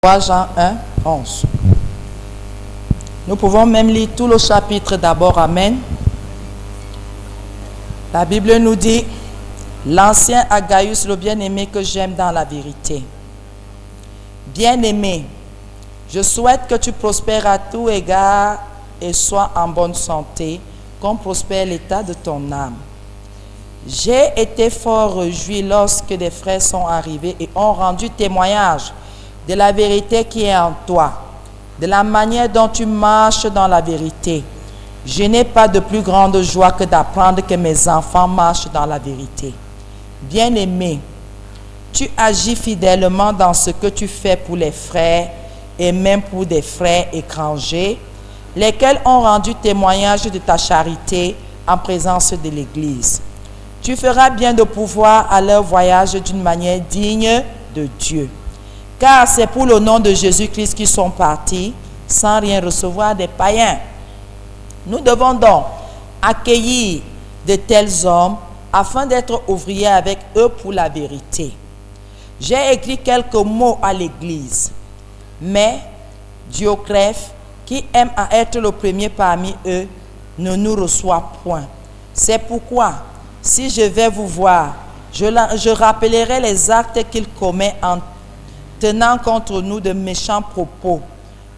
Jean 1, 11. Nous pouvons même lire tout le chapitre d'abord. Amen. La Bible nous dit: l'ancien Agaius, le bien-aimé que j'aime dans la vérité. Bien-aimé, je souhaite que tu prospères à tout égard et sois en bonne santé, comme prospère l'état de ton âme. J'ai été fort réjoui lorsque des frères sont arrivés et ont rendu témoignage de la vérité qui est en toi, de la manière dont tu marches dans la vérité. Je n'ai pas de plus grande joie que d'apprendre que mes enfants marchent dans la vérité. Bien-aimé, tu agis fidèlement dans ce que tu fais pour les frères et même pour des frères étrangers, lesquels ont rendu témoignage de ta charité en présence de l'Église. Tu feras bien de pouvoir à leur voyage d'une manière digne de Dieu. Car c'est pour le nom de Jésus-Christ qu'ils sont partis, sans rien recevoir des païens. Nous devons donc accueillir de tels hommes afin d'être ouvriers avec eux pour la vérité. J'ai écrit quelques mots à l'Église, mais Dioclès, qui aime à être le premier parmi eux, ne nous reçoit point. C'est pourquoi, si je vais vous voir, je rappellerai les actes qu'il commet en tenant contre nous de méchants propos.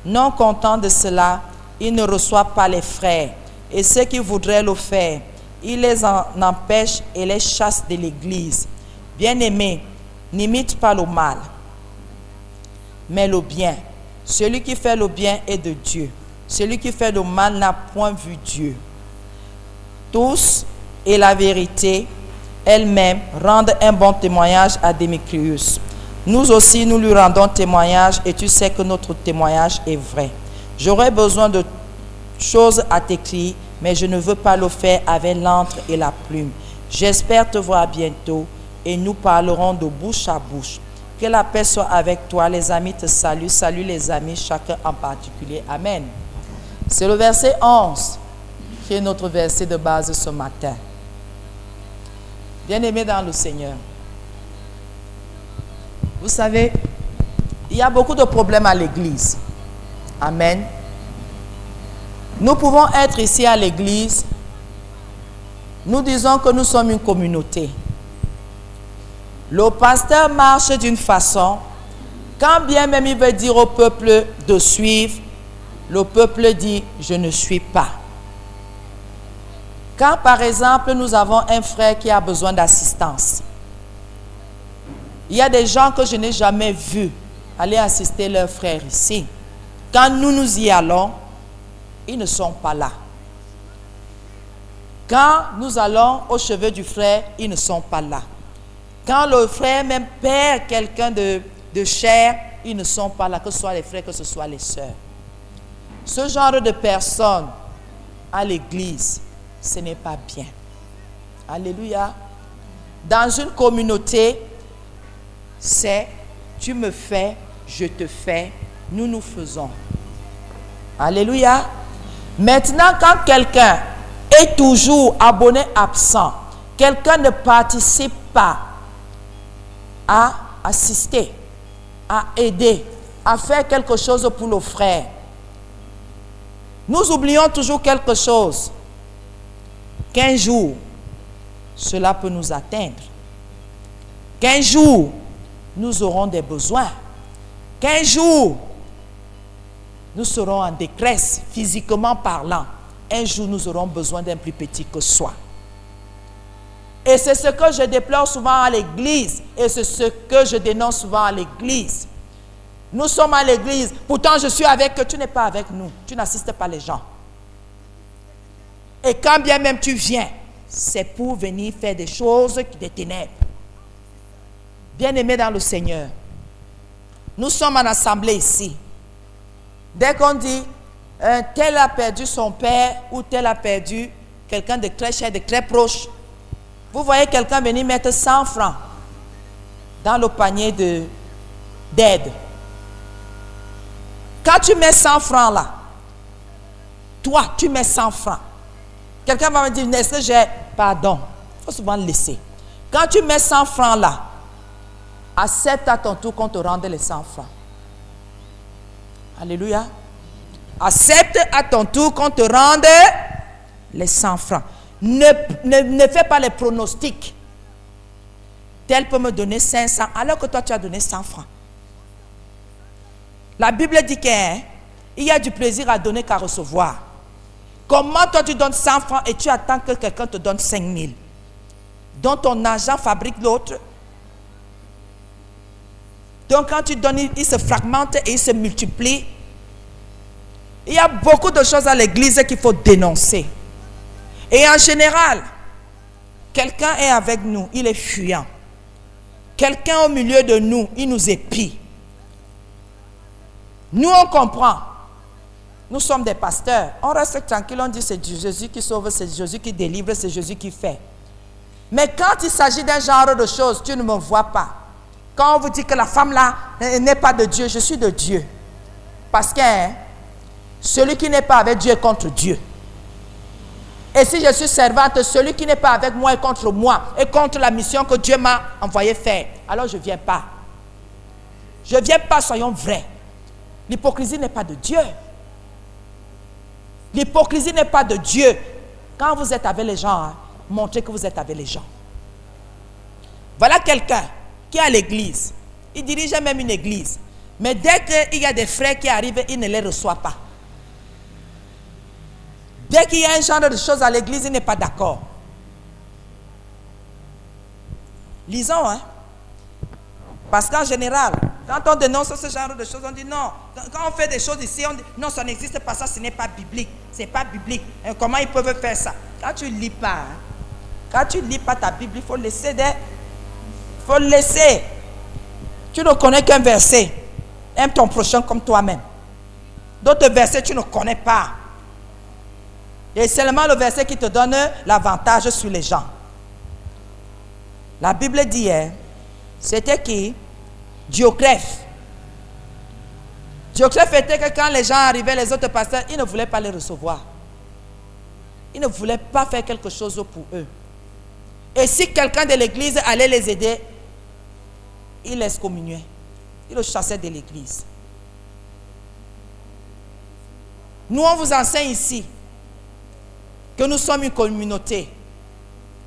Non content de cela, il ne reçoit pas les frères, et ceux qui voudraient le faire, il les en empêche et les chasse de l'Église. Bien-aimés, n'imite pas le mal, mais le bien. Celui qui fait le bien est de Dieu. Celui qui fait le mal n'a point vu Dieu. Tous, et la vérité elle-même, rendent un bon témoignage à Démétrius. Nous aussi, nous lui rendons témoignage et tu sais que notre témoignage est vrai. J'aurais besoin de choses à t'écrire, mais je ne veux pas le faire avec l'encre et la plume. J'espère te voir bientôt et nous parlerons de bouche à bouche. Que la paix soit avec toi. Les amis te saluent. Salut les amis, chacun en particulier. Amen. C'est le verset 11 qui est notre verset de base ce matin. Bien-aimés dans le Seigneur, vous savez, il y a beaucoup de problèmes à l'église. Amen. Nous pouvons être ici à l'église. Nous disons que nous sommes une communauté. Le pasteur marche d'une façon. Quand bien même il veut dire au peuple de suivre, le peuple dit « je ne suis pas ». Quand par exemple nous avons un frère qui a besoin d'assistance, il y a des gens que je n'ai jamais vus aller assister leurs frères ici. Quand nous y allons, ils ne sont pas là. Quand nous allons au chevet du frère, ils ne sont pas là. Quand le frère même perd quelqu'un de chair, ils ne sont pas là, que ce soit les frères, que ce soit les sœurs. Ce genre de personnes à l'église, ce n'est pas bien. Alléluia. Dans une communauté, c'est tu me fais, je te fais, nous nous faisons. Alléluia. Maintenant, quand quelqu'un est toujours abonné absent, quelqu'un ne participe pas à assister, à aider, à faire quelque chose pour le frère, nous oublions toujours quelque chose. Qu'un jour, cela peut nous atteindre. Qu'un jour, nous aurons des besoins. Qu'un jour, nous serons en détresse, physiquement parlant. Un jour, nous aurons besoin d'un plus petit que soi. Et c'est ce que je déplore souvent à l'église. Et c'est ce que je dénonce souvent à l'église. Nous sommes à l'église. Pourtant, je suis avec eux. Tu n'es pas avec nous. Tu n'assistes pas les gens. Et quand bien même tu viens, c'est pour venir faire des choses des ténèbres. Bien-aimés dans le Seigneur, nous sommes en assemblée ici. Dès qu'on dit tel a perdu son père ou tel a perdu quelqu'un de très cher, de très proche, vous voyez quelqu'un venir mettre 100 francs dans le panier d'aide. Quand tu mets 100 francs là, toi tu mets 100 francs. Quelqu'un va me dire, est-ce que j'ai... Pardon, il faut souvent le laisser. Quand tu mets 100 francs là, accepte à ton tour qu'on te rende les 100 francs. Alléluia. Accepte à ton tour qu'on te rende les 100 francs. Ne fais pas les pronostics. Tel peut me donner 500 alors que toi tu as donné 100 francs. La Bible dit qu'il y a du plaisir à donner qu'à recevoir. Comment toi tu donnes 100 francs et tu attends que quelqu'un te donne 5000? Donc ton argent fabrique l'autre. Donc quand tu donnes, il se fragmente et il se multiplie. Il y a beaucoup de choses à l'église qu'il faut dénoncer. Et en général, quelqu'un est avec nous, il est fuyant. Quelqu'un au milieu de nous, il nous épie. Nous, on comprend. Nous sommes des pasteurs. On reste tranquille, on dit c'est Jésus qui sauve, c'est Jésus qui délivre, c'est Jésus qui fait. Mais quand il s'agit d'un genre de choses, tu ne me vois pas. Quand on vous dit que la femme là n'est pas de Dieu, je suis de Dieu. Parce que celui qui n'est pas avec Dieu est contre Dieu. Et si je suis servante, celui qui n'est pas avec moi est contre moi, et contre la mission que Dieu m'a envoyé faire. Alors je ne viens pas. Je ne viens pas, soyons vrais. L'hypocrisie n'est pas de Dieu. L'hypocrisie n'est pas de Dieu. Quand vous êtes avec les gens, montrez que vous êtes avec les gens. Voilà quelqu'un qui est à l'église. Il dirige même une église. Mais dès qu'il y a des frères qui arrivent, il ne les reçoit pas. Dès qu'il y a un genre de choses à l'église, il n'est pas d'accord. Lisons, hein. Parce qu'en général, quand on dénonce ce genre de choses, on dit non. Quand on fait des choses ici, on dit non, ça n'existe pas, ça, ce n'est pas biblique. C'est pas biblique. Et comment ils peuvent faire ça? Quand tu ne lis pas, hein, quand tu ne lis pas ta Bible, il faut laisser des... Il faut laisser. Tu ne connais qu'un verset. Aime ton prochain comme toi-même. D'autres versets, tu ne connais pas. Et seulement le verset qui te donne l'avantage sur les gens. La Bible dit, c'était qui? Dioclèphe. Dioclèphe était que quand les gens arrivaient, les autres pasteurs, ils ne voulaient pas les recevoir. Ils ne voulaient pas faire quelque chose pour eux. Et si quelqu'un de l'église allait les aider, il les excommuniait. Il le chassait de l'église. Nous, on vous enseigne ici que nous sommes une communauté.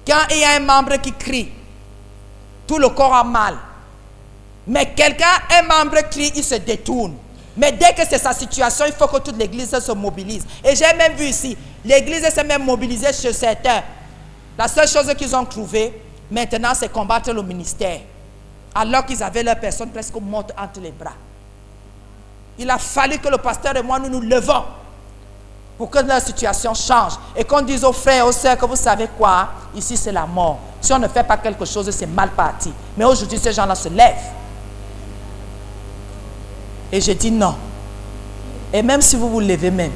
Quand il y a un membre qui crie, tout le corps a mal. Mais un membre crie, il se détourne. Mais dès que c'est sa situation, il faut que toute l'église se mobilise. Et j'ai même vu ici, l'église s'est même mobilisée chez certains. La seule chose qu'ils ont trouvée, maintenant, c'est combattre le ministère. Alors qu'ils avaient leur personne presque morte entre les bras. Il a fallu que le pasteur et moi, nous nous levons pour que leur situation change. Et qu'on dise aux frères et aux sœurs que vous savez quoi, ici c'est la mort. Si on ne fait pas quelque chose, c'est mal parti. Mais aujourd'hui, ces gens-là se lèvent. Et je dis non. Et même si vous vous levez même,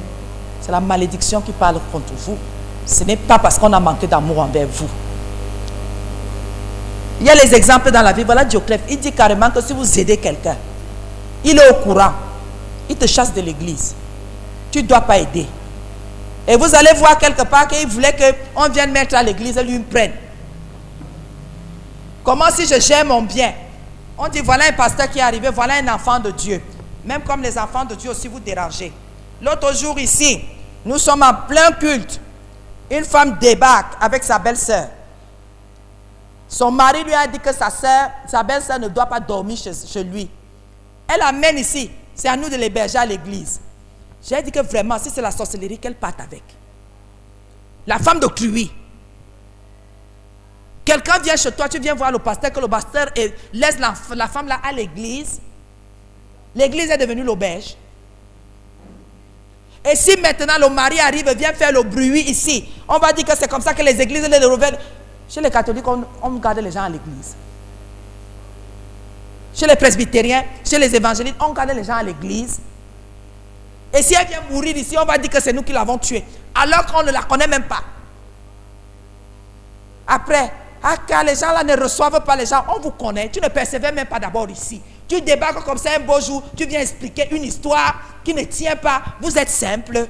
c'est la malédiction qui parle contre vous. Ce n'est pas parce qu'on a manqué d'amour envers vous. Il y a les exemples dans la vie. Voilà Dioclèphe. Il dit carrément que si vous aidez quelqu'un, il est au courant. Il te chasse de l'église. Tu ne dois pas aider. Et vous allez voir quelque part qu'il voulait qu'on vienne mettre à l'église et lui prenne. Comment si je gère mon bien? On dit voilà un pasteur qui est arrivé, voilà un enfant de Dieu. Même comme les enfants de Dieu aussi vous dérangez. L'autre jour ici, nous sommes en plein culte. Une femme débarque avec sa belle-sœur. Son mari lui a dit que sa belle-sœur ne doit pas dormir chez lui. Elle amène ici. C'est à nous de l'héberger à l'église. J'ai dit que vraiment, si c'est la sorcellerie, qu'elle parte avec. La femme de Cluy. Quelqu'un vient chez toi, tu viens voir le pasteur, que le pasteur laisse la femme là à l'église. L'église est devenue l'auberge. Et si maintenant le mari arrive et vient faire le bruit ici, on va dire que c'est comme ça que les églises les revêtent. Chez les catholiques, on garde les gens à l'église. Chez les presbytériens, chez les évangélistes, on garde les gens à l'église. Et si elle vient mourir ici, on va dire que c'est nous qui l'avons tuée. Alors qu'on ne la connaît même pas. Après, car les gens là ne reçoivent pas les gens, on vous connaît. Tu ne persévères même pas d'abord ici. Tu débarques comme ça un beau jour, tu viens expliquer une histoire qui ne tient pas. Vous êtes simple.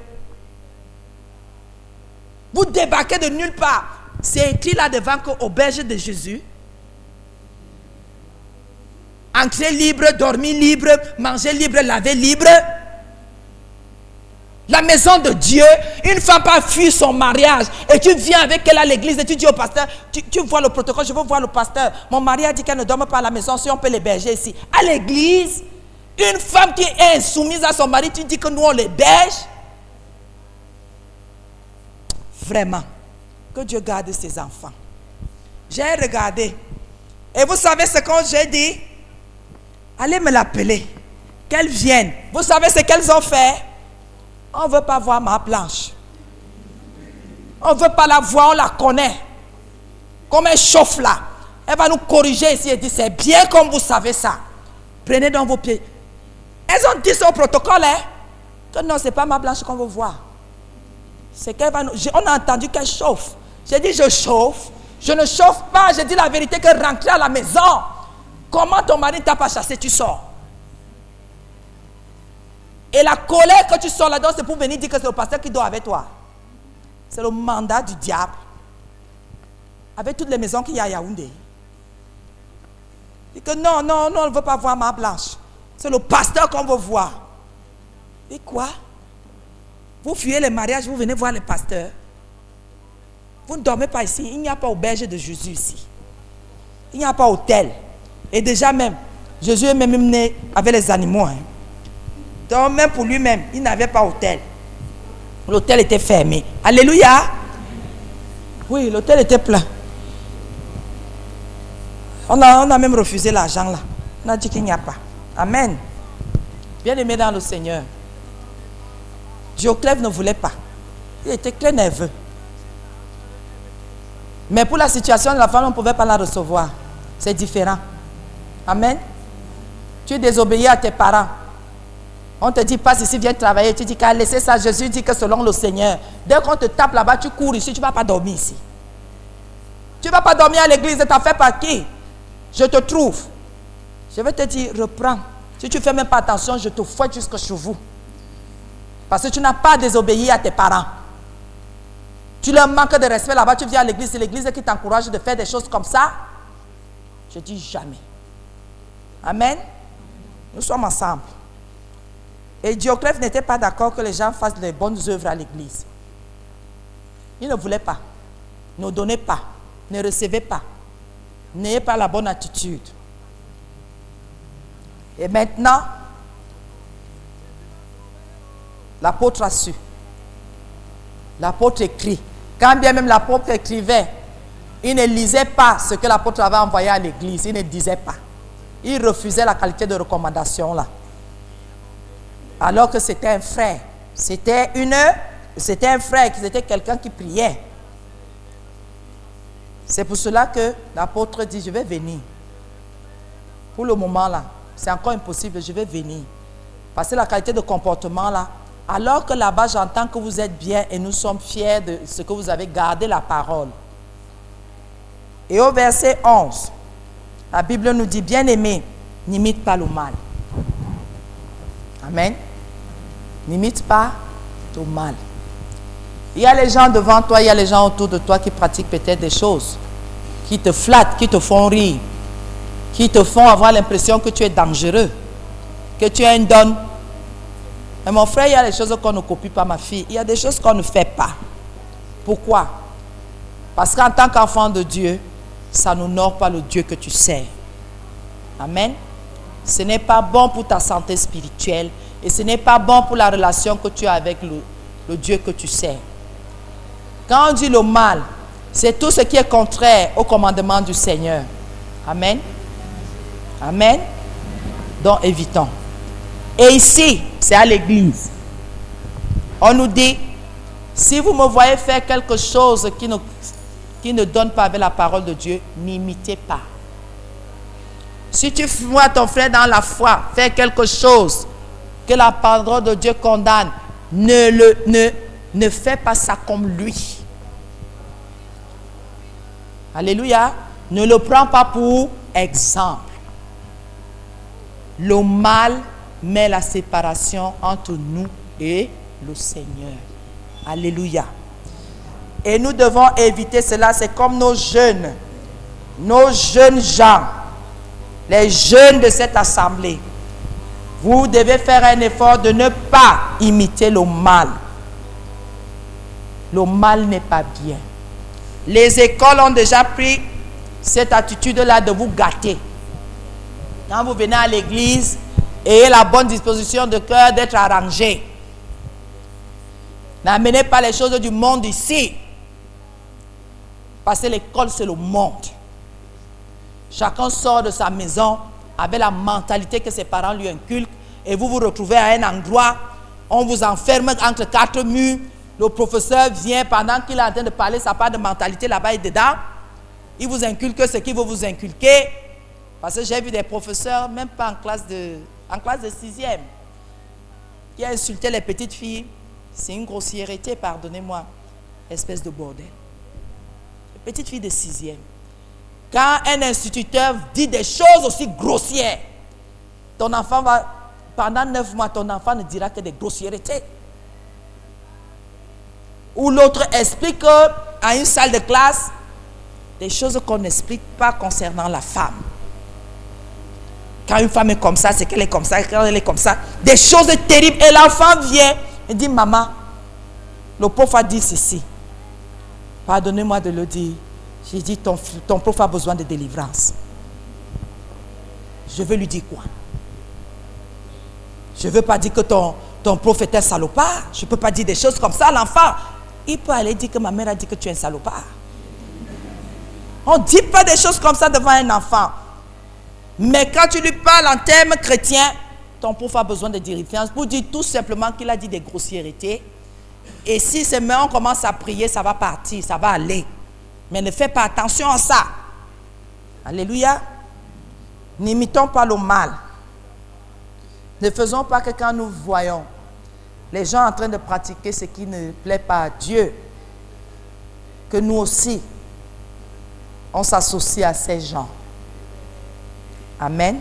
Vous débarquez de nulle part. C'est écrit là devant qu'au berge de Jésus, entrer libre, dormir libre, manger libre, laver libre. la maison de Dieu, une femme pas fui son mariage et tu viens avec elle à l'église et tu dis au pasteur, tu vois le protocole, je veux voir le pasteur. Mon mari a dit qu'elle ne dorme pas à la maison, si on peut l'héberger ici. À l'église, une femme qui est insoumise à son mari, tu dis que nous on l'héberge. Vraiment, que Dieu garde ses enfants. J'ai regardé et vous savez ce que j'ai dit? Allez me l'appeler, qu'elle vienne. Vous savez ce qu'elles ont fait? On ne veut pas voir ma blanche. On ne veut pas la voir, on la connaît. Comme elle chauffe là. Elle va nous corriger ici et dire, c'est bien comme vous savez ça. Prenez dans vos pieds. Elles ont dit ça au protocole, hein? Que non, ce n'est pas ma blanche qu'on veut voir. C'est qu'elle va nous... On a entendu qu'elle chauffe. J'ai dit, je chauffe. Je ne chauffe pas. J'ai dit la vérité que rentrer à la maison. Comment ton mari ne t'a pas chassé, tu sors. Et la colère que tu sors là-dedans, c'est pour venir dire que c'est le pasteur qui dort avec toi. C'est le mandat du diable. Avec toutes les maisons qu'il y a à Yaoundé. Il dit que non, on ne veut pas voir ma blanche. C'est le pasteur qu'on veut voir. Et quoi? Vous fuyez les mariages, vous venez voir le pasteur. Vous ne dormez pas ici. Il n'y a pas auberge de Jésus ici. Il n'y a pas hôtel. Et déjà même, Jésus est même né avec les animaux. Hein. Donc même pour lui-même, il n'avait pas hôtel. L'hôtel était fermé. Alléluia. Oui, l'hôtel était plein. On a même refusé l'argent là. On a dit qu'il n'y a pas. Amen. Bien-aimé dans le Seigneur. Dioclève ne voulait pas. Il était très nerveux. Mais pour la situation de la femme, on ne pouvait pas la recevoir. C'est différent. Amen. Tu es désobéi à tes parents. On te dit, passe ici, viens travailler. Tu dis qu'à laisser ça, Jésus dit que selon le Seigneur, dès qu'on te tape là-bas, tu cours ici, tu ne vas pas dormir ici. Tu ne vas pas dormir à l'église, tu as fait par qui? Je te trouve. Je vais te dire, reprends. Si tu ne fais même pas attention, je te fouette jusqu'au cheveu. Parce que tu n'as pas désobéi à tes parents. Tu leur manques de respect là-bas, tu viens à l'église, c'est l'église qui t'encourage de faire des choses comme ça. Je dis jamais. Amen. Nous sommes ensemble. Et Dioclève n'était pas d'accord que les gens fassent les bonnes œuvres à l'église. Il ne voulait pas. Ne donnez pas. Ne recevez pas. N'ayez pas la bonne attitude. Et maintenant, l'apôtre a su. L'apôtre écrit. Quand bien même l'apôtre écrivait, il ne lisait pas ce que l'apôtre avait envoyé à l'église. Il ne disait pas. Il refusait la qualité de recommandation là. Alors que c'était un frère. C'était un frère, c'était quelqu'un qui priait. C'est pour cela que l'apôtre dit, je vais venir. Pour le moment là, c'est encore impossible, je vais venir. Parce que la qualité de comportement là, alors que là-bas j'entends que vous êtes bien et nous sommes fiers de ce que vous avez gardé la parole. Et au verset 11, la Bible nous dit, bien-aimé, n'imite pas le mal. Amen. N'imite pas le mal. Il y a les gens devant toi, il y a les gens autour de toi qui pratiquent peut-être des choses, qui te flattent, qui te font rire, qui te font avoir l'impression que tu es dangereux, que tu es un don. Mais mon frère, il y a des choses qu'on ne copie pas, ma fille. Il y a des choses qu'on ne fait pas. Pourquoi? Parce qu'en tant qu'enfant de Dieu, ça n'honore pas le Dieu que tu sers. Amen. Ce n'est pas bon pour ta santé spirituelle et ce n'est pas bon pour la relation que tu as avec le Dieu que tu sers. Quand on dit le mal, c'est tout ce qui est contraire au commandement du Seigneur. Amen. Amen. Donc évitons. Et ici, c'est à l'église. On nous dit, si vous me voyez faire quelque chose qui ne donne pas avec la parole de Dieu, n'imitez pas. Si tu vois ton frère dans la foi faire quelque chose que la parole de Dieu condamne, ne fais pas ça comme lui. Alléluia. Ne le prends pas pour exemple. Le mal met la séparation entre nous et le Seigneur. Alléluia. Et nous devons éviter cela. C'est comme nos jeunes gens, les jeunes de cette assemblée. Vous devez faire un effort de ne pas imiter le mal. Le mal n'est pas bien. Les écoles ont déjà pris cette attitude-là de vous gâter. Quand vous venez à l'église, ayez la bonne disposition de cœur d'être arrangé. N'amenez pas les choses du monde ici. Parce que l'école, c'est le monde. Chacun sort de sa maison avec la mentalité que ses parents lui inculquent. Et vous vous retrouvez à un endroit, on vous enferme entre 4 murs. Le professeur vient pendant qu'il est en train de parler, sa part de mentalité là-bas et dedans. Il vous inculque ce qu'il veut vous inculquer. Parce que j'ai vu des professeurs, même pas en classe de 6e, qui a insulté les petites filles. C'est une grossièreté, pardonnez-moi. Espèce de bordel. Les petites filles de 6e. Quand un instituteur dit des choses aussi grossières, ton enfant va, pendant 9 mois, ton enfant ne dira que des grossièretés. Ou l'autre explique à une salle de classe des choses qu'on n'explique pas concernant la femme. Quand une femme est comme ça, c'est qu'elle est comme ça, quand elle est comme ça. Des choses terribles. Et l'enfant vient et dit, maman, le prof a dit ceci. Pardonnez-moi de le dire. J'ai dit, ton prof a besoin de délivrance. Je veux lui dire quoi? Je ne veux pas dire que ton prof est un salopard. Je ne peux pas dire des choses comme ça à l'enfant. Il peut aller dire que ma mère a dit que tu es un salopard. On ne dit pas des choses comme ça devant un enfant. Mais quand tu lui parles en termes chrétiens, ton prof a besoin de délivrance pour dire tout simplement qu'il a dit des grossièretés. Et si on commence à prier, ça va partir, ça va aller. Mais ne fais pas attention à ça. Alléluia. N'imitons pas le mal. Ne faisons pas que quand nous voyons les gens en train de pratiquer ce qui ne plaît pas à Dieu, que nous aussi, on s'associe à ces gens. Amen.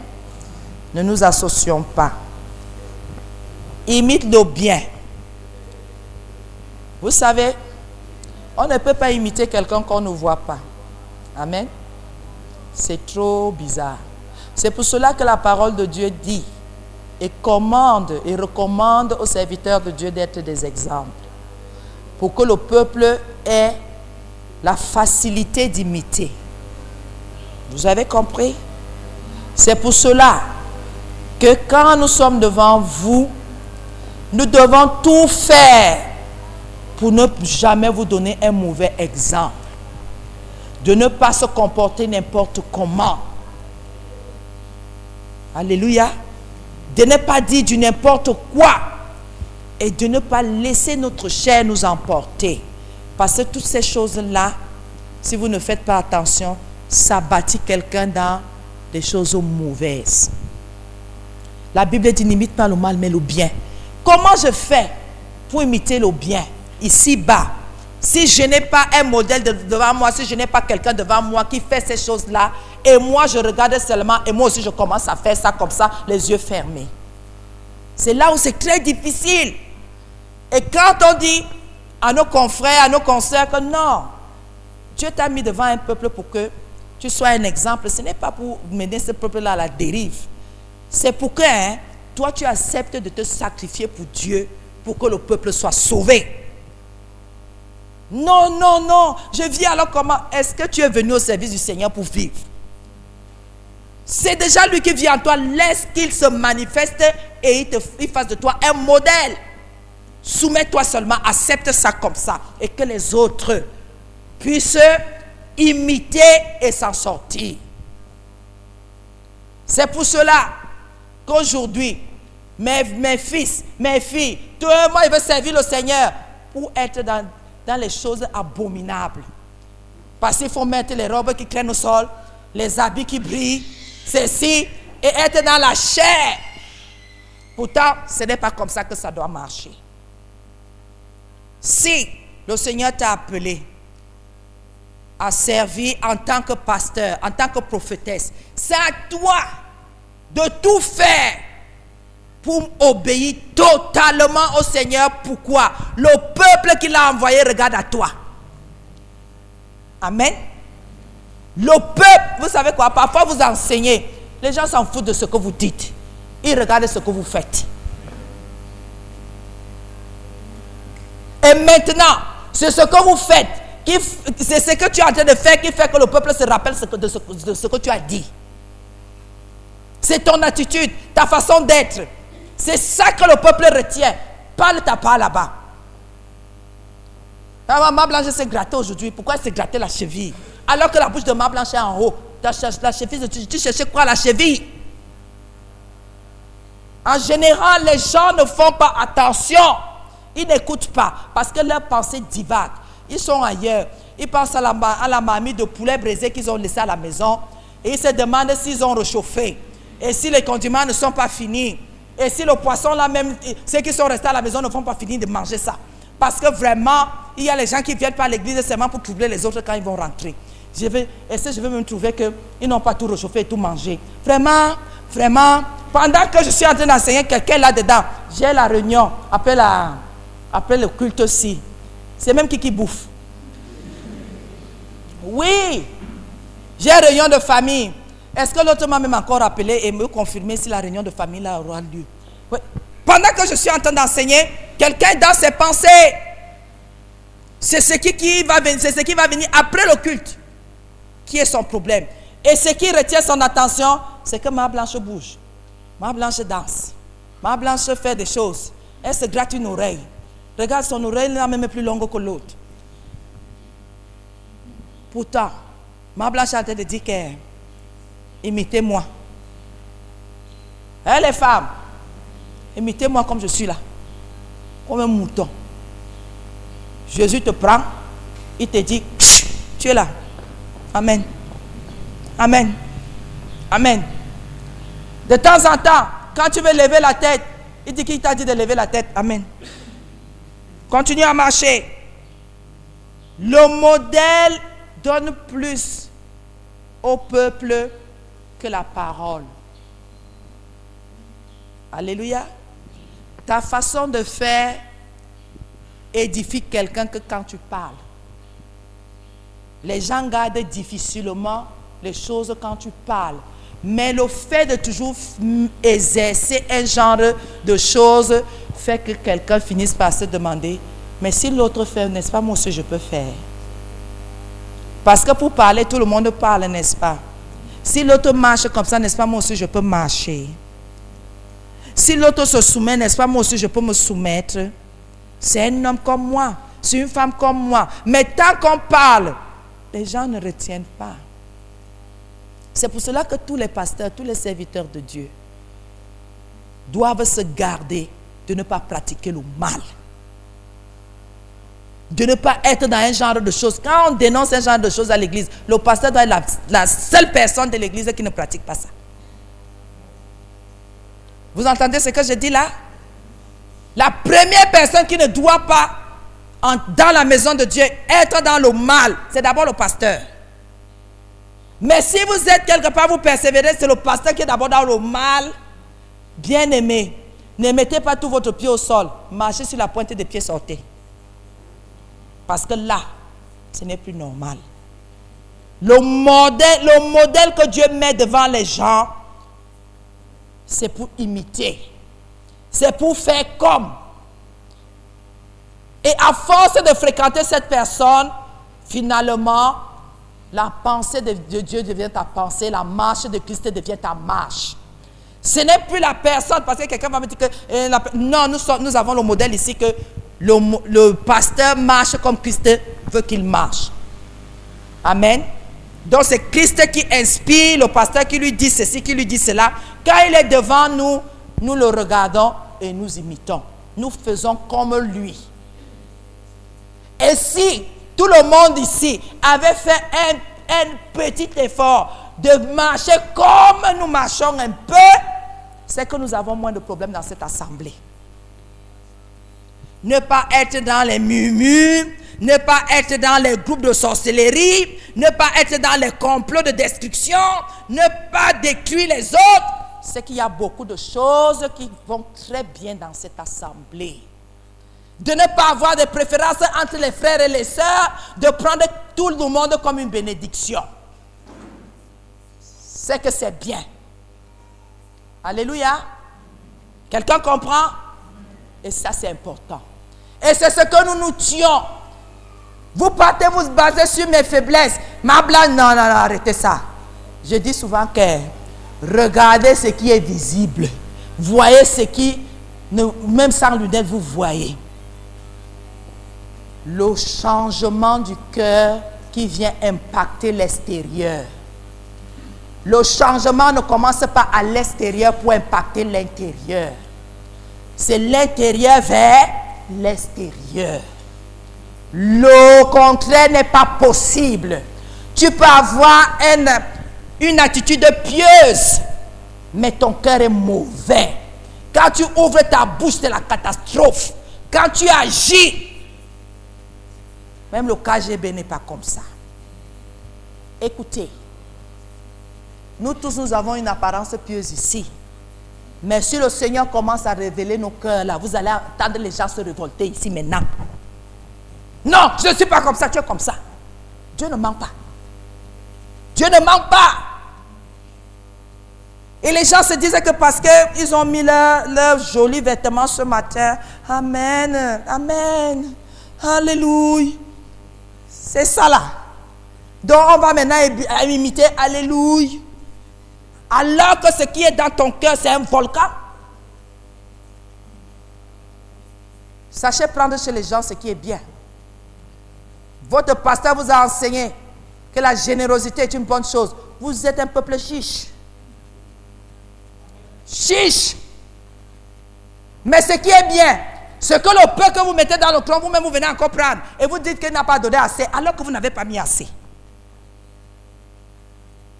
Ne nous associons pas. Imite le bien. Vous savez, on ne peut pas imiter quelqu'un qu'on ne voit pas. Amen. C'est trop bizarre. C'est pour cela que la parole de Dieu dit et commande et recommande aux serviteurs de Dieu d'être des exemples. Pour que le peuple ait la facilité d'imiter. Vous avez compris? C'est pour cela que quand nous sommes devant vous, nous devons tout faire pour ne jamais vous donner un mauvais exemple. De ne pas se comporter n'importe comment. Alléluia. De ne pas dire du n'importe quoi. Et de ne pas laisser notre chair nous emporter. Parce que toutes ces choses-là, si vous ne faites pas attention, ça bâtit quelqu'un dans des choses mauvaises. La Bible dit n'imite pas le mal mais le bien. Comment je fais pour imiter le bien ici-bas? Si je n'ai pas un modèle devant moi, si je n'ai pas quelqu'un devant moi qui fait ces choses-là, et moi je regarde seulement, et moi aussi je commence à faire ça comme ça, les yeux fermés. C'est là où c'est très difficile. Et quand on dit à nos confrères, à nos consoeurs que non, Dieu t'a mis devant un peuple pour que tu sois un exemple, ce n'est pas pour mener ce peuple-là à la dérive. C'est pour que toi tu acceptes de te sacrifier pour Dieu, pour que le peuple soit sauvé. Non, non, non. Je vis alors comment? Est-ce que tu es venu au service du Seigneur pour vivre? C'est déjà lui qui vit en toi. Laisse qu'il se manifeste et il fasse de toi un modèle. Soumets-toi seulement, accepte ça comme ça. Et que les autres puissent imiter et s'en sortir. C'est pour cela qu'aujourd'hui, mes fils, mes filles, tout le monde veut servir le Seigneur pour être dans les choses abominables. Parce qu'il faut mettre les robes qui craignent au sol, les habits qui brillent, ceci, et être dans la chair. Pourtant, ce n'est pas comme ça que ça doit marcher. Si le Seigneur t'a appelé à servir en tant que pasteur, en tant que prophétesse, c'est à toi de tout faire pour obéir totalement au Seigneur. Pourquoi? Le peuple qui l'a envoyé regarde à toi. Amen. Le peuple, vous savez quoi? Parfois vous enseignez, les gens s'en foutent de ce que vous dites. Il regarde ce que vous faites. Et maintenant, c'est ce que vous faites, c'est ce que tu es en train de faire qui fait que le peuple se rappelle de ce que tu as dit. C'est ton attitude, ta façon d'être. C'est ça que le peuple retient. Parle ta part là-bas. Ma blanche s'est grattée aujourd'hui. Pourquoi elle s'est grattée la cheville? Alors que la bouche de ma blanche est en haut. La cheville, tu cherchais quoi, la cheville? En général, les gens ne font pas attention. Ils n'écoutent pas parce que leurs pensées divaguent. Ils sont ailleurs. Ils pensent à la mamie de poulet brisé qu'ils ont laissé à la maison. Et ils se demandent s'ils ont réchauffé. Et si les condiments ne sont pas finis. Et si le poisson là même, ceux qui sont restés à la maison ne vont pas finir de manger ça. Parce que vraiment, il y a les gens qui viennent par l'église seulement pour troubler les autres quand ils vont rentrer. Je vais même trouver qu'ils n'ont pas tout réchauffé et tout mangé. Vraiment, pendant que je suis en train d'enseigner quelqu'un là-dedans, j'ai la réunion après le culte aussi. C'est même qui bouffe. Oui, j'ai réunion de famille. Est-ce que l'autre m'a même encore appelé et me confirmer si la réunion de famille là aura lieu? Oui. Pendant que je suis en train d'enseigner, quelqu'un dans ses pensées, c'est ce qui va venir après le culte, qui est son problème. Et ce qui retient son attention, c'est que ma blanche bouge, ma blanche danse, ma blanche fait des choses. Elle se gratte une oreille. Regarde, son oreille est même plus longue que l'autre. Pourtant, ma blanche est en train de dire que imitez-moi. Hein, les femmes, imitez-moi comme je suis là, comme un mouton. Jésus te prend, il te dit, tu es là. Amen. Amen. Amen. De temps en temps, quand tu veux lever la tête, il dit qu'il t'a dit de lever la tête. Amen. Continue à marcher. Le modèle donne plus au peuple que la parole. Alléluia. Ta façon de faire édifie quelqu'un que quand tu parles. Les gens gardent difficilement les choses quand tu parles. Mais le fait de toujours exercer un genre de choses fait que quelqu'un finisse par se demander, mais si l'autre fait, n'est-ce pas, moi aussi je peux faire? Parce que pour parler, tout le monde parle, n'est-ce pas? Si l'autre marche comme ça, n'est-ce pas, moi aussi je peux marcher. Si l'autre se soumet, n'est-ce pas, moi aussi je peux me soumettre. C'est un homme comme moi, c'est une femme comme moi. Mais tant qu'on parle, les gens ne retiennent pas. C'est pour cela que tous les pasteurs, tous les serviteurs de Dieu doivent se garder de ne pas pratiquer le mal. De ne pas être dans un genre de choses. Quand on dénonce un genre de choses à l'église, le pasteur doit être la seule personne de l'église qui ne pratique pas ça. Vous entendez ce que je dis là? La première personne qui ne doit pas, dans la maison de Dieu, être dans le mal, c'est d'abord le pasteur. Mais si vous êtes quelque part, vous persévérez, c'est le pasteur qui est d'abord dans le mal. Bien aimé, ne mettez pas tout votre pied au sol. Marchez sur la pointe des pieds, sortez. Parce que là, ce n'est plus normal. Le modèle que Dieu met devant les gens, c'est pour imiter. C'est pour faire comme. Et à force de fréquenter cette personne, finalement, la pensée de Dieu devient ta pensée, la marche de Christ devient ta marche. Ce n'est plus la personne, parce que quelqu'un va me dire que... non, nous avons le modèle ici que le pasteur marche comme Christ veut qu'il marche. Amen. Donc c'est Christ qui inspire, le pasteur qui lui dit ceci, qui lui dit cela. Quand il est devant nous, nous le regardons et nous imitons. Nous faisons comme lui. Et si tout le monde ici avait fait un petit effort de marcher comme nous marchons un peu, c'est que nous avons moins de problèmes dans cette assemblée. Ne pas être dans les murmures, ne pas être dans les groupes de sorcellerie, ne pas être dans les complots de destruction, ne pas détruire les autres. C'est qu'il y a beaucoup de choses qui vont très bien dans cette assemblée. De ne pas avoir de préférence entre les frères et les sœurs, de prendre tout le monde comme une bénédiction. C'est que c'est bien. Alléluia. Quelqu'un comprend? Et ça, c'est important. Et c'est ce que nous nous tuons. Vous partez vous baser sur mes faiblesses. Ma blague, non, arrêtez ça. Je dis souvent que regardez ce qui est visible. Voyez ce qui, même sans lunettes, vous voyez. Le changement du cœur qui vient impacter l'extérieur. Le changement ne commence pas à l'extérieur pour impacter l'intérieur. C'est l'intérieur vers l'extérieur. Le contraire n'est pas possible. Tu peux avoir une attitude pieuse, mais ton cœur est mauvais. Quand tu ouvres ta bouche, c'est la catastrophe. Quand tu agis, même le KGB n'est pas comme ça. Écoutez, nous tous, nous avons une apparence pieuse ici. Mais si le Seigneur commence à révéler nos cœurs là, vous allez entendre les gens se révolter ici maintenant. Non, je ne suis pas comme ça, tu es comme ça. Dieu ne ment pas. Dieu ne ment pas. Et les gens se disent que parce qu'ils ont mis leurs jolis vêtements ce matin, Amen, Amen, Alléluia. C'est ça là. Donc on va maintenant imiter Alléluia. Alors que ce qui est dans ton cœur, c'est un volcan. Sachez prendre chez les gens ce qui est bien. Votre pasteur vous a enseigné que la générosité est une bonne chose. Vous êtes un peuple chiche. Chiche. Mais ce qui est bien, ce que le peu que vous mettez dans le clan, vous-même vous venez encore prendre. Et vous dites qu'il n'a pas donné assez, alors que vous n'avez pas mis assez.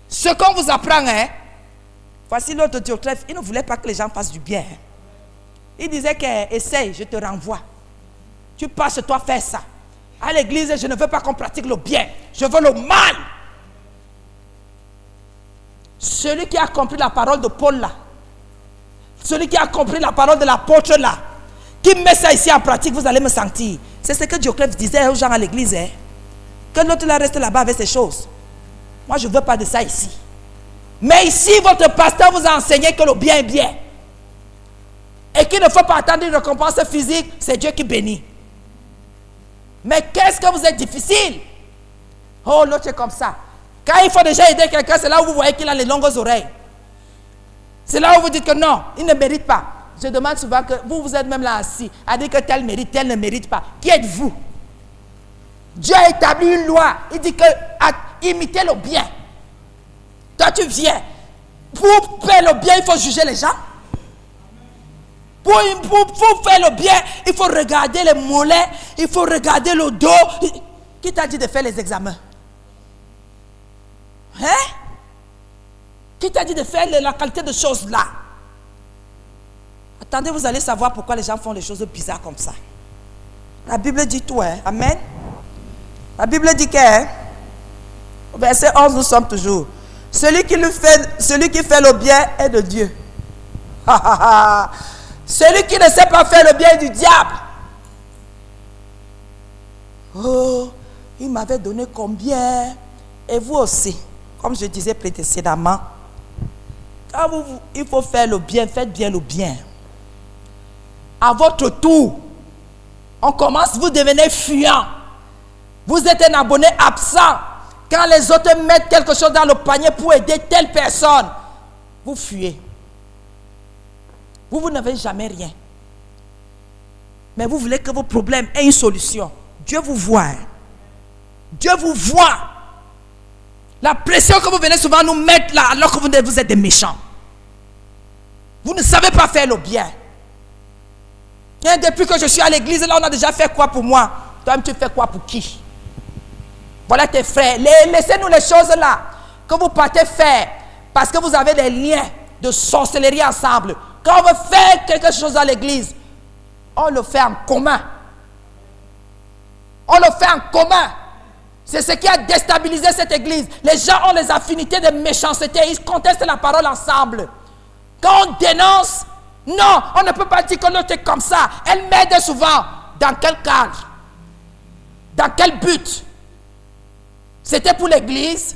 Ce qu'on vous apprend, voici l'autre Diotrephe, il ne voulait pas que les gens fassent du bien. Il disait que, essaye, je te renvoie. Tu passes chez toi faire ça. À l'église, je ne veux pas qu'on pratique le bien. Je veux le mal. Celui qui a compris la parole de Paul là, celui qui a compris la parole de l'apôtre là, qui met ça ici en pratique, vous allez me sentir. C'est ce que Diotrephe disait aux gens à l'église. Que l'autre là reste là-bas avec ces choses. Moi, je ne veux pas de ça ici. Mais ici, votre pasteur vous a enseigné que le bien est bien. Et qu'il ne faut pas attendre une récompense physique, c'est Dieu qui bénit. Mais qu'est-ce que vous êtes difficile? Oh, l'autre est comme ça. Quand il faut déjà aider quelqu'un, c'est là où vous voyez qu'il a les longues oreilles. C'est là où vous dites que non, il ne mérite pas. Je demande souvent que vous êtes même là assis, à dire que tel mérite, tel ne mérite pas. Qui êtes-vous? Dieu a établi une loi. Il dit que imitez le bien. Toi, tu viens. Pour faire le bien, il faut juger les gens. Pour faire le bien, il faut regarder les mollets, il faut regarder le dos. Qui t'a dit de faire les examens? Hein? Qui t'a dit de faire la qualité de choses là? Attendez, vous allez savoir pourquoi les gens font les choses bizarres comme ça. La Bible dit tout, hein? Amen. La Bible dit que, au verset 11, nous sommes toujours. Celui qui fait le bien est de Dieu. Celui qui ne sait pas faire le bien est du diable. Oh, il m'avait donné combien? Et vous aussi, comme je disais précédemment, quand il faut faire le bien, faites bien le bien. À votre tour, on commence, vous devenez fuyant. Vous êtes un abonné absent. Quand les autres mettent quelque chose dans le panier pour aider telle personne, vous fuyez. Vous n'avez jamais rien. Mais vous voulez que vos problèmes aient une solution. Dieu vous voit. Dieu vous voit. La pression que vous venez souvent nous mettre là, alors que vous êtes des méchants. Vous ne savez pas faire le bien. Et depuis que je suis à l'église, là, on a déjà fait quoi pour moi? Toi-même, tu fais quoi pour qui? Voilà tes frères. Laissez-nous les choses là que vous partez faire parce que vous avez des liens de sorcellerie ensemble. Quand on veut faire quelque chose à l'église, on le fait en commun. On le fait en commun. C'est ce qui a déstabilisé cette église. Les gens ont les affinités de méchanceté. Ils contestent la parole ensemble. Quand on dénonce, non, on ne peut pas dire que l'autre est comme ça. Elle m'aide souvent. Dans quel cadre? Dans quel but? C'était pour l'église,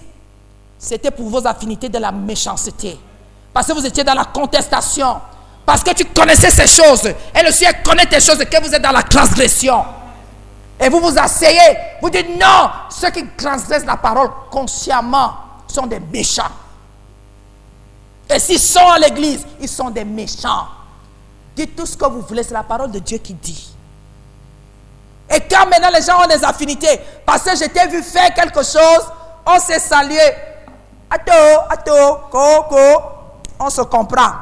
c'était pour vos affinités de la méchanceté. Parce que vous étiez dans la contestation. Parce que tu connaissais ces choses. Et le Seigneur connaît tes choses et que vous êtes dans la transgression. Et vous vous asseyez. Vous dites non. Ceux qui transgressent la parole consciemment sont des méchants. Et s'ils sont à l'église, ils sont des méchants. Dites tout ce que vous voulez. C'est la parole de Dieu qui dit. Et quand maintenant les gens ont des affinités, parce que je t'ai vu faire quelque chose, on s'est salué. On se comprend.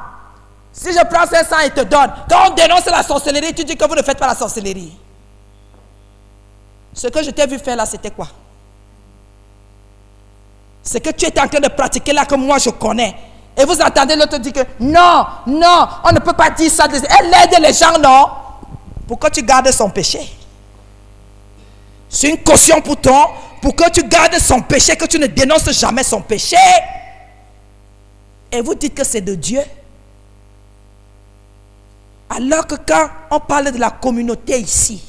Si je prends 500 et te donne, quand on dénonce la sorcellerie, tu dis que vous ne faites pas la sorcellerie. Ce que je t'ai vu faire là, c'était quoi? Ce que tu es en train de pratiquer là, que moi je connais. Et vous entendez l'autre dire que non, non, on ne peut pas dire ça. Elle aide les gens, non? Pourquoi tu gardes son péché? C'est une caution pour que tu gardes son péché, que tu ne dénonces jamais son péché. Et vous dites que c'est de Dieu. Alors que quand on parle de la communauté ici,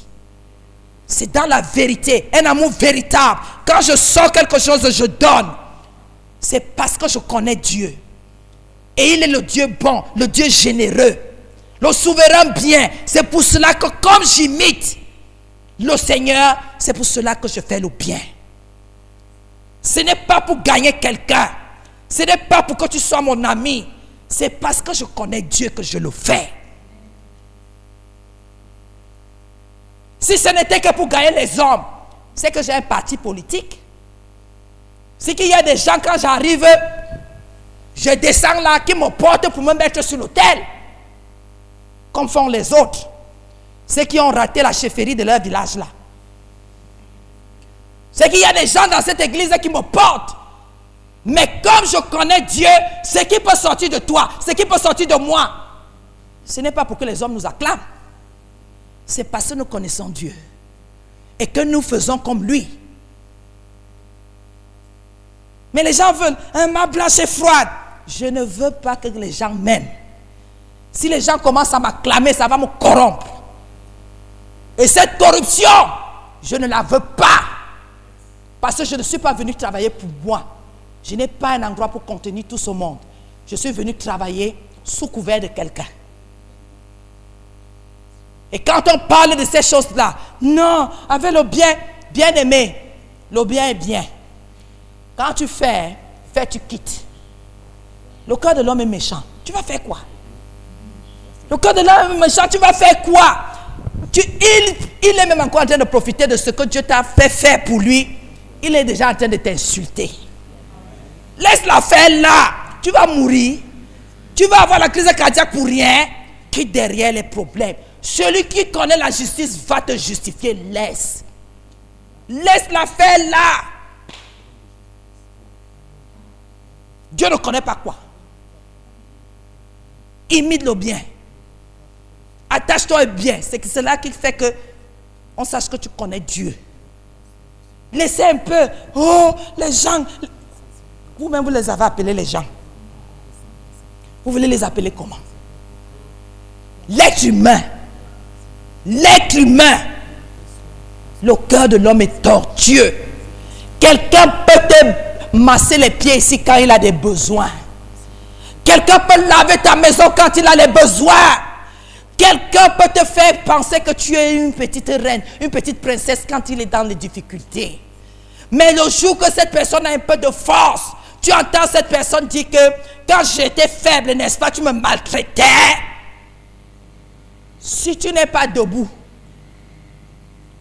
c'est dans la vérité, un amour véritable. Quand je sors quelque chose, je donne. C'est parce que je connais Dieu. Et il est le Dieu bon, le Dieu généreux, le souverain bien. C'est pour cela que comme j'imite le Seigneur, c'est pour cela que je fais le bien. Ce n'est pas pour gagner quelqu'un. Ce n'est pas pour que tu sois mon ami. C'est parce que je connais Dieu que je le fais. Si ce n'était que pour gagner les hommes, c'est que j'ai un parti politique. C'est qu'il y a des gens, quand j'arrive, je descends là, qui me portent pour me mettre sur l'autel. Comme font les autres. Ceux qui ont raté la chefferie de leur village là. C'est qu'il y a des gens dans cette église qui me portent. Mais comme je connais Dieu, ce qui peut sortir de toi, ce qui peut sortir de moi, ce n'est pas pour que les hommes nous acclament. C'est parce que nous connaissons Dieu. Et que nous faisons comme lui. Mais les gens veulent un main blanche et froide. Je ne veux pas que les gens m'aiment. Si les gens commencent à m'acclamer, ça va me corrompre. Et cette corruption, je ne la veux pas. Parce que je ne suis pas venu travailler pour moi. Je n'ai pas un endroit pour contenir tout ce monde. Je suis venu travailler sous couvert de quelqu'un. Et quand on parle de ces choses-là, non, avec le bien aimé, le bien est bien. Quand tu fais, tu quittes. Le cœur de l'homme est méchant. Tu vas faire quoi? Le cœur de l'homme est méchant, tu vas faire quoi? Il est même encore en train de profiter de ce que Dieu t'a fait faire pour lui. Il est déjà en train de t'insulter. Laisse-la faire là. Tu vas mourir. Tu vas avoir la crise cardiaque pour rien. Qui derrière les problèmes. Celui qui connaît la justice va te justifier. Laisse-la faire là. Dieu ne connaît pas quoi. Imite le bien. Attache-toi bien. C'est cela qui fait que on sache que tu connais Dieu. Laissez un peu. Oh, les gens. Vous-même, vous les avez appelés les gens. Vous voulez les appeler comment? L'être humain. L'être humain. Le cœur de l'homme est tortueux. Quelqu'un peut te masser les pieds ici quand il a des besoins. Quelqu'un peut laver ta maison quand il a les besoins. Quelqu'un peut te faire penser que tu es une petite reine, une petite princesse quand il est dans les difficultés. Mais le jour que cette personne a un peu de force, tu entends cette personne dire que quand j'étais faible, n'est-ce pas, tu me maltraitais. Si tu n'es pas debout,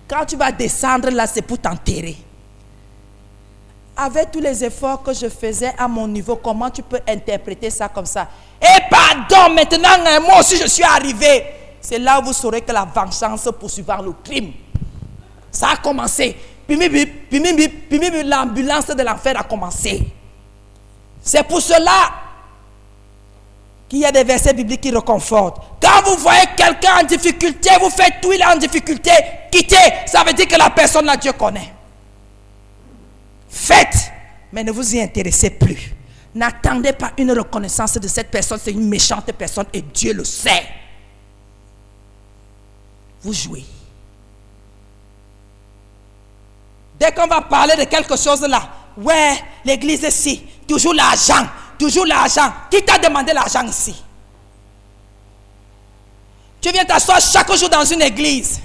quand tu vas descendre là, c'est pour t'enterrer. Avec tous les efforts que je faisais à mon niveau, comment tu peux interpréter ça comme ça? Et pardon, maintenant, moi aussi je suis arrivé. C'est là où vous saurez que la vengeance poursuivra le crime. Ça a commencé. L'ambulance de l'enfer a commencé. C'est pour cela qu'il y a des versets bibliques qui réconfortent. Quand vous voyez quelqu'un en difficulté, vous faites tout, il est en difficulté, quittez. Ça veut dire que la personne là, Dieu connaît. Faites, mais ne vous y intéressez plus. N'attendez pas une reconnaissance de cette personne, c'est une méchante personne et Dieu le sait. Vous jouez. Dès qu'on va parler de quelque chose là, ouais, l'église ici, toujours l'argent, toujours l'argent. Qui t'a demandé l'argent ici? Tu viens t'asseoir chaque jour dans une église.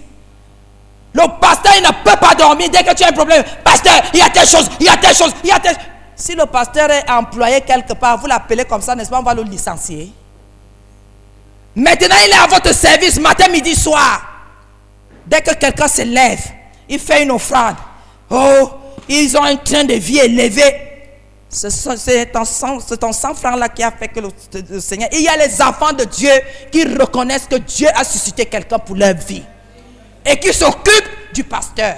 Le pasteur, il ne peut pas dormir dès que tu as un problème. Pasteur, il y a telle chose, il y a telle chose, il y a telle... Si le pasteur est employé quelque part, vous l'appelez comme ça, n'est-ce pas, on va le licencier. Maintenant, il est à votre service, matin, midi, soir. Dès que quelqu'un se lève, il fait une offrande. Oh, ils ont un train de vie élevé. C'est ton 100 francs là qui a fait que le Seigneur... Il y a les enfants de Dieu qui reconnaissent que Dieu a suscité quelqu'un pour leur vie. Et qui s'occupent du pasteur.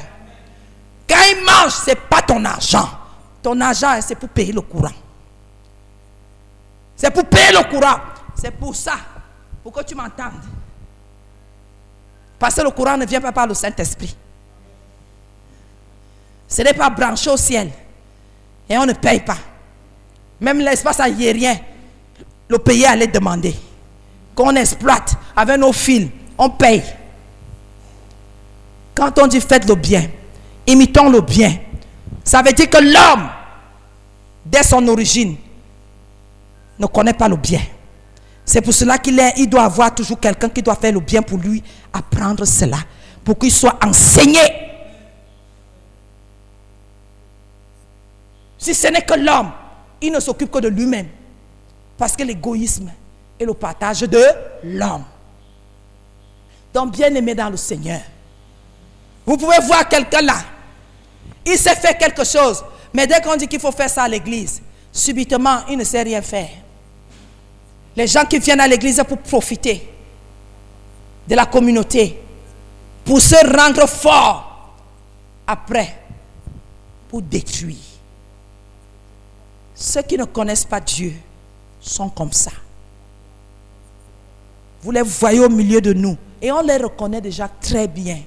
Quand il mange, ce n'est pas ton argent. Ton argent, c'est pour payer le courant. C'est pour payer le courant. C'est pour ça. Pour que tu m'entendes. Parce que le courant ne vient pas par le Saint-Esprit. Ce n'est pas branché au ciel. Et on ne paye pas. Même l'espace aérien, le pays allait demander. Qu'on exploite avec nos fils, on paye. Quand on dit faites le bien, imitons le bien, ça veut dire que l'homme, dès son origine, ne connaît pas le bien. C'est pour cela qu'il doit avoir toujours quelqu'un qui doit faire le bien pour lui, apprendre cela, pour qu'il soit enseigné. Si ce n'est que l'homme, il ne s'occupe que de lui-même. Parce que l'égoïsme est le partage de l'homme. Donc, bien-aimé dans le Seigneur, vous pouvez voir quelqu'un là, il sait faire quelque chose, mais dès qu'on dit qu'il faut faire ça à l'église, subitement, il ne sait rien faire. Les gens qui viennent à l'église pour profiter de la communauté, pour se rendre fort, après, pour détruire. Ceux qui ne connaissent pas Dieu sont comme ça. Vous les voyez au milieu de nous et on les reconnaît déjà très bien.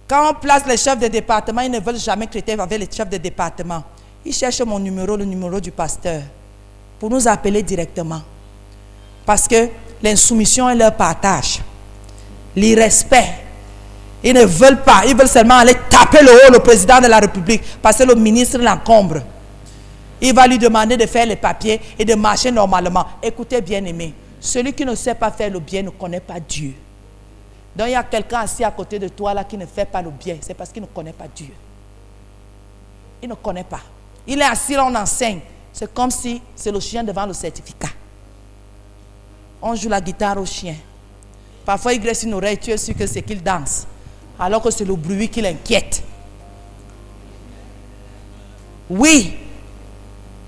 Quand on place les chefs de département, ils ne veulent jamais traiter avec les chefs de département. Ils cherchent mon numéro, le numéro du pasteur, pour nous appeler directement. Parce que l'insoumission est leur partage. L'irrespect. Ils ne veulent pas, ils veulent seulement aller taper le haut, le président de la République, parce que le ministre l'encombre. Il va lui demander de faire les papiers et de marcher normalement. Écoutez, bien-aimé, celui qui ne sait pas faire le bien ne connaît pas Dieu. Donc il y a quelqu'un assis à côté de toi là qui ne fait pas le bien, c'est parce qu'il ne connaît pas Dieu. Il ne connaît pas. Il est assis là, on enseigne. C'est comme si c'est le chien devant le certificat. On joue la guitare au chien. Parfois il graisse une oreille, tu es sûr que c'est qu'il danse. Alors que c'est le bruit qui l'inquiète. Oui.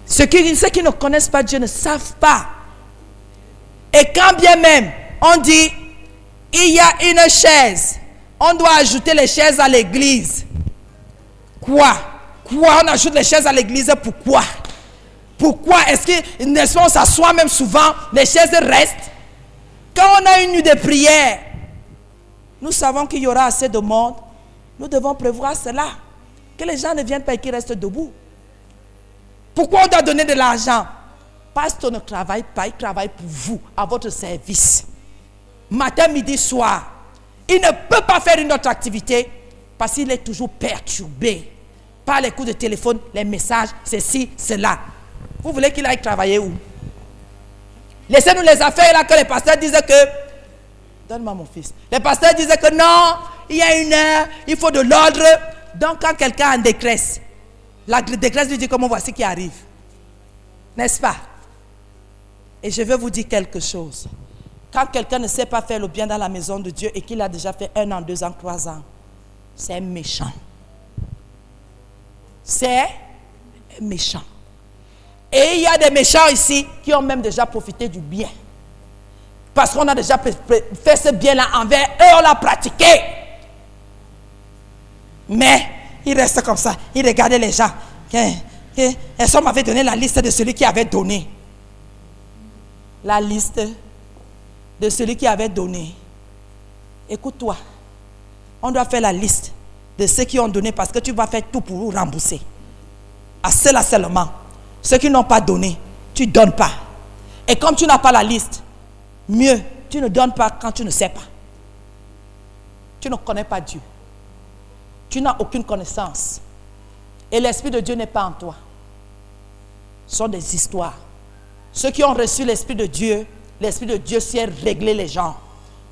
Ceux qui ne connaissent pas Dieu ne savent pas. Et quand bien même, on dit, il y a une chaise, on doit ajouter les chaises à l'église. Quoi? On ajoute les chaises à l'église, pourquoi? Pourquoi est-ce que, n'est-ce pas, on s'assoit même souvent, les chaises restent? Quand on a une nuit de prière, nous savons qu'il y aura assez de monde. Nous devons prévoir cela. Que les gens ne viennent pas et qu'ils restent debout. Pourquoi on doit donner de l'argent? Pasteur ne travaille pas, il travaille pour vous, à votre service. Matin, midi, soir. Il ne peut pas faire une autre activité parce qu'il est toujours perturbé par les coups de téléphone, les messages, ceci, cela. Vous voulez qu'il aille travailler où? Laissez-nous les affaires là que les pasteurs disent que... Donne-moi mon fils. Les pasteurs disaient que non, il y a une heure, il faut de l'ordre. Donc quand quelqu'un est en détresse, la détresse lui dit comment voici qui arrive. N'est-ce pas? Et je veux vous dire quelque chose. Quand quelqu'un ne sait pas faire le bien dans la maison de Dieu et qu'il a déjà fait 1 an, 2 ans, 3 ans, c'est méchant. C'est méchant. Et il y a des méchants ici qui ont même déjà profité du bien. Parce qu'on a déjà fait ce bien-là envers eux, on l'a pratiqué. Mais il reste comme ça, il regardait les gens. Et on m'avait donné la liste de celui qui avait donné. La liste de celui qui avait donné. Écoute-toi, on doit faire la liste de ceux qui ont donné parce que tu vas faire tout pour vous rembourser. À cela seulement. Ceux qui n'ont pas donné, tu ne donnes pas. Et comme tu n'as pas la liste, mieux, tu ne donnes pas quand tu ne sais pas. Tu ne connais pas Dieu. Tu n'as aucune connaissance. Et l'Esprit de Dieu n'est pas en toi. Ce sont des histoires. Ceux qui ont reçu l'Esprit de Dieu l'Esprit de Dieu sait régler les gens.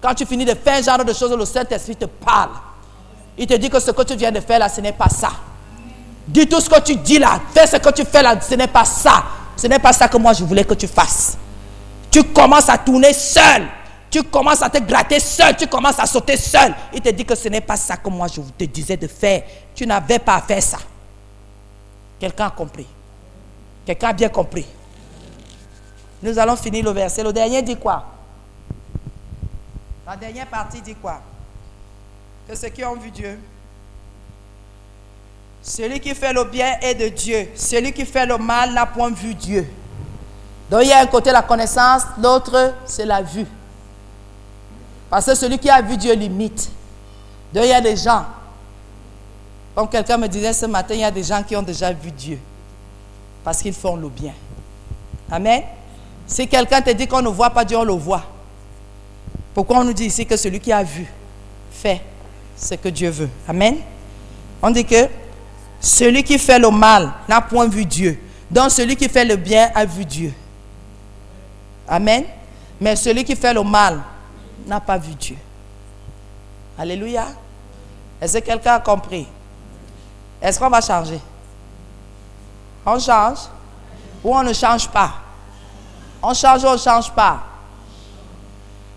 Quand tu finis de faire un genre de choses, le Saint-Esprit te parle. Il te dit que ce que tu viens de faire là, ce n'est pas ça. Dis tout ce que tu dis là, fais ce que tu fais là, ce n'est pas ça. Ce n'est pas ça que moi je voulais que tu fasses. Tu commences à tourner seul. Tu commences à te gratter seul. Tu commences à sauter seul. Il te dit que ce n'est pas ça que moi je te disais de faire. Tu n'avais pas à faire ça. Quelqu'un a compris. Quelqu'un a bien compris. Nous allons finir le verset. Le dernier dit quoi? La dernière partie dit quoi? Que ceux qui ont vu Dieu. Celui qui fait le bien est de Dieu. Celui qui fait le mal n'a point vu Dieu. Donc il y a un côté la connaissance, l'autre c'est la vue. Parce que celui qui a vu Dieu limite. Donc il y a des gens, comme quelqu'un me disait ce matin, il y a des gens qui ont déjà vu Dieu. Parce qu'ils font le bien. Amen. Si quelqu'un te dit qu'on ne voit pas Dieu, on le voit. Pourquoi on nous dit ici que celui qui a vu fait ce que Dieu veut? Amen. On dit que celui qui fait le mal n'a point vu Dieu. Donc celui qui fait le bien a vu Dieu. Amen. Mais celui qui fait le mal n'a pas vu Dieu. Alléluia. Est-ce que quelqu'un a compris? Est-ce qu'on va changer? On change ou on ne change pas? On change ou on ne change pas?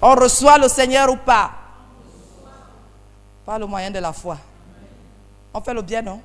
On reçoit le Seigneur ou pas? Par le moyen de la foi. On fait le bien, non?